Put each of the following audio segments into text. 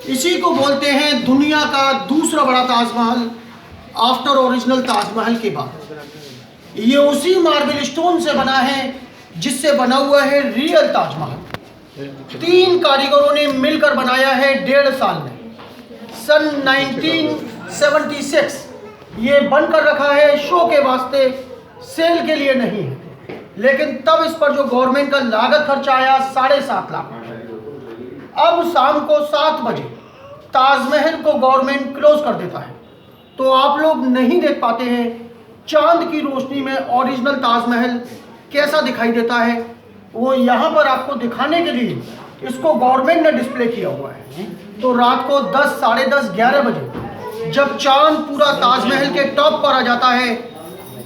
इसी को बोलते हैं दुनिया का दूसरा बड़ा ताजमहल आफ्टर ओरिजिनल ताजमहल के बाद। ये उसी मार्बल स्टोन से बना है जिससे बना हुआ है रियल ताजमहल। 3 कारीगरों ने मिलकर बनाया है 1.5 साल में, सन 1976। ये बनकर रखा है शो के वास्ते, सेल के लिए नहीं है। लेकिन तब इस पर जो गवर्नमेंट का लागत खर्चा आया 7.5 लाख। अब शाम को 7 बजे ताजमहल को गवर्नमेंट क्लोज कर देता है, तो आप लोग नहीं देख पाते हैं चांद की रोशनी में ओरिजिनल ताजमहल कैसा दिखाई देता है। वो यहाँ पर आपको दिखाने के लिए इसको गवर्नमेंट ने डिस्प्ले किया हुआ है। तो रात को 10, साढ़े 10, 11 बजे जब चांद पूरा ताजमहल के टॉप पर आ जाता है,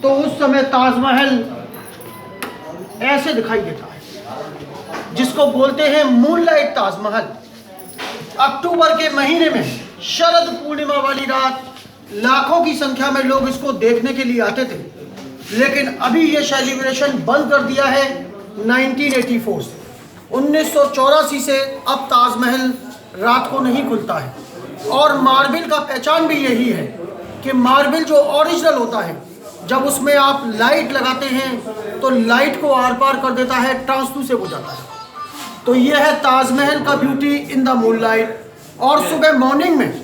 तो उस समय ताजमहल ऐसे दिखाई देता है, जिसको बोलते हैं मूनलाइट ताजमहल। अक्टूबर के महीने में शरद पूर्णिमा वाली रात लाखों की संख्या में लोग इसको देखने के लिए आते थे। लेकिन अभी ये सेलिब्रेशन बंद कर दिया है 1984 से। 1984 से अब ताजमहल रात को नहीं खुलता है। और मार्बल का पहचान भी यही है कि मार्बल जो ओरिजिनल होता है, जब उसमें आप लाइट लगाते हैं तो लाइट को आर पार कर देता है, ट्रांसलूसेंट हो जाता है। तो ये है ताजमहल का ब्यूटी इन द मूनलाइट। और सुबह मॉर्निंग में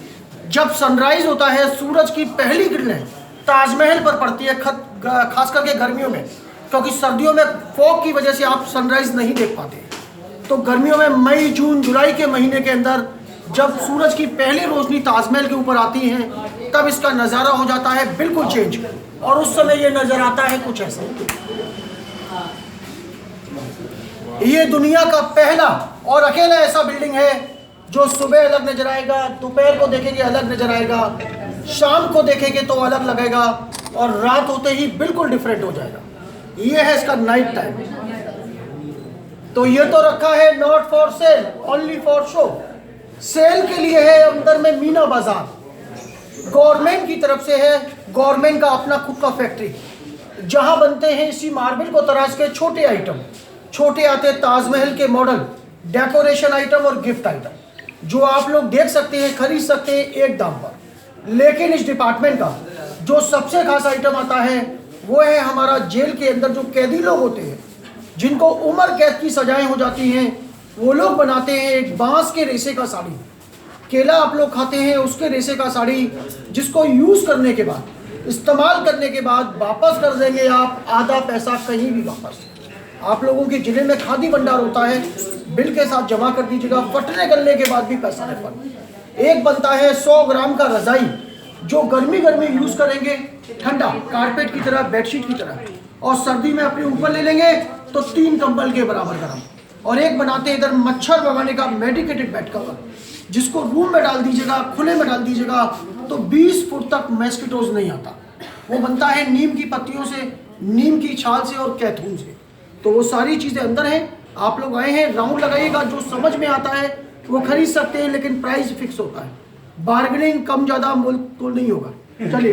जब सनराइज होता है, सूरज की पहली किरणें ताजमहल पर पड़ती है, खास करके गर्मियों में, क्योंकि सर्दियों में फॉग की वजह से आप सनराइज नहीं देख पाते। तो गर्मियों में मई, जून, जुलाई के महीने के अंदर जब सूरज की पहली रोशनी ताजमहल के ऊपर आती है, तब इसका नज़ारा हो जाता है बिल्कुल चेंज। और उस समय ये नज़र आता है कुछ ऐसा। ये दुनिया का पहला और अकेला ऐसा बिल्डिंग है जो सुबह अलग नजर आएगा, दोपहर को देखेंगे अलग नजर आएगा, शाम को देखेंगे तो अलग लगेगा, और रात होते ही बिल्कुल डिफरेंट हो जाएगा। ये है इसका नाइट टाइम। तो ये तो रखा है not for sale, only for show. Sale के लिए है अंदर में मीना बाजार, गवर्नमेंट की तरफ से है। गवर्नमेंट का अपना खुद का फैक्ट्री, जहां बनते हैं इसी मार्बल को तराश के छोटे आइटम। छोटे आते ताजमहल के मॉडल, डेकोरेशन आइटम और गिफ्ट आइटम, जो आप लोग देख सकते हैं, खरीद सकते हैं एक दाम पर। लेकिन इस डिपार्टमेंट का जो सबसे खास आइटम आता है, वो है हमारा जेल के अंदर जो कैदी लोग होते हैं, जिनको उम्र कैद की सजाएं हो जाती हैं, वो लोग बनाते हैं एक बांस के रेशे का साड़ी। केला आप लोग खाते हैं, उसके रेशे का साड़ी, जिसको यूज़ करने के बाद, इस्तेमाल करने के बाद वापस कर देंगे आप आधा पैसा कहीं भी वापस। आप लोगों के जिले में खादी भंडार होता है, बिल के साथ जमा कर दीजिएगा, फटने गलने के बाद भी पैसा रिफंड। एक बनता है 100 ग्राम का रजाई, जो गर्मी यूज़ करेंगे, ठंडा कारपेट की तरह, बेडशीट की तरह, और सर्दी में अपने ऊपर ले लेंगे तो 3 कंबल के बराबर गर्म। और एक बनाते हैं इधर मच्छर भगाने का मेडिकेटेड बेड कवर, जिसको रूम में डाल दीजिएगा, खुले में डाल दीजिएगा तो 20 फुट तक मस्किटोज नहीं आता। वो बनता है नीम की पत्तियों से, नीम की छाल से और कैथून से। तो वो सारी चीज़ें अंदर हैं। आप लोग आए हैं, राउंड लगाइएगा, जो समझ में आता है वो खरीद सकते हैं, लेकिन प्राइस फिक्स होता है। बार्गेनिंग कम ज़्यादा मोल तोल नहीं होगा। चलिए।